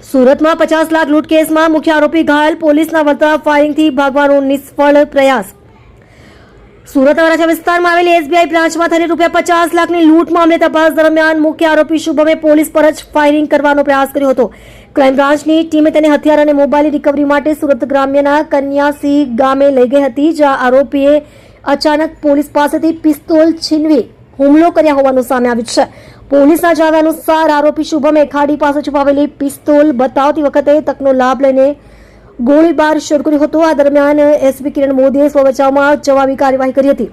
સુરતમાં 50 લાખ લૂંટ કેસમાં મુખ્ય આરોપી ઘાયલ, પોલીસના વળતા ફાયરિંગથી ભાગવાનો નિષ્ફળ પ્રયાસ। સુરત વરાછા વિસ્તારમાં આવેલી એસબીઆઈ બ્રાન્ચમાં થયેલી ₹50 લાખની લૂંટ મામલે તપાસ દરમિયાન મુખ્ય આરોપી શુભમે પોલીસ પર જ ફાયરિંગ કરવાનો પ્રયાસ કર્યો હતો। ક્રાઇમ બ્રાન્ચની ટીમે તેને હથિયાર અને મોબાઈલ રિકવરી માટે સુરત ગ્રામ્યના કન્યાસિંહ ગામે લઈ ગઈ હતી, જ્યાં આરોપીએ અચાનક પોલીસ પાસેથી પિસ્તોલ છીનવી હુમલો કર્યા હોવાનું સામે આવ્યું છે। પોલીસના જણાવ્યા અનુસાર આરોપી શુભમે ખાડી પાસે છુપાવેલી પિસ્તોલ બતાવતી વખતે તકનો લાભ લઈને ગોળીબાર શરૂ કર્યો હતો। આ દરમિયાન એસપી કિરણ મોદીએ સ્વબચાવમાં જવાબી કાર્યવાહી કરી હતી।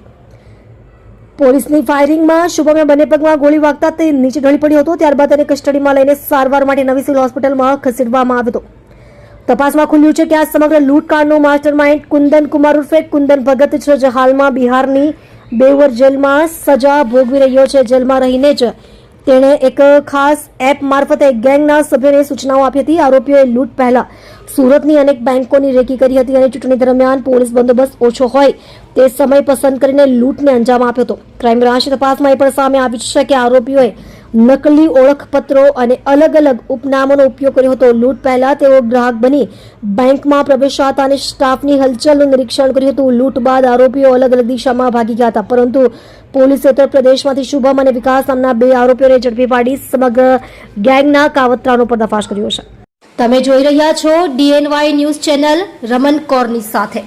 પોલીસની ફાયરિંગમાં શુભમે બંને પગમાં ગોળી વાગતા તે નીચે ઢળી પડ્યો હતો। ત્યારબાદ તેને કસ્ટડીમાં લઈને સારવાર માટે નવી સિવિલ હોસ્પિટલમાં ખસેડવામાં આવ્યો હતો। તપાસમાં ખુલ્યું છે કે આ સમગ્ર લૂંટકાંડનો માસ્ટરમાઇન્ડ કુંદન કુમાર ઉર્ફે કુંદન ભગત છે, જે હાલમાં બિહારની બેવર જેલમાં સજા ભોગવી રહ્યો છે। જેલમાં રહીને જ તેણે એક ખાસ એપ મારફતે ગેંગના સભ્યોને સૂચનાઓ આપી હતી। આરોપીઓએ લૂંટ પહેલા સુરતની અનેક બેંકોની રેકી કરી હતી અને ચૂંટણી દરમિયાન પોલીસ બંદોબસ્ત ઓછો હોય તે સમય પસંદ કરીને લૂંટને અંજામ આપ્યો હતો। ક્રાઇમ બ્રાન્ચની તપાસમાં એ પણ સામે આવ્યું છે કે આરોપીઓએ નકલી ઓળખપત્રો અને અલગ અલગ ઉપનામોનો ઉપયોગ કર્યો હતો। લૂંટ પહેલા તેઓ ગ્રાહક બની બેંકમાં પ્રવેશ્યા હતા અને સ્ટાફની હલચલનું નિરીક્ષણ કર્યું હતું। લૂંટ બાદ આરોપીઓ અલગ અલગ દિશામાં ભાગી ગયા હતા, પરંતુ પોલીસે ઉત્તર પ્રદેશમાંથી શુભમ અને વિકાસ નામના 2 આરોપીઓને ઝડપી પાડી સમગ્ર ગેંગના કાવતરાનો પર્દાફાશ કર્યો છે। તમે જોઈ રહ્યા છો DNY ન્યૂઝ ચેનલ રમન કૌરની સાથે।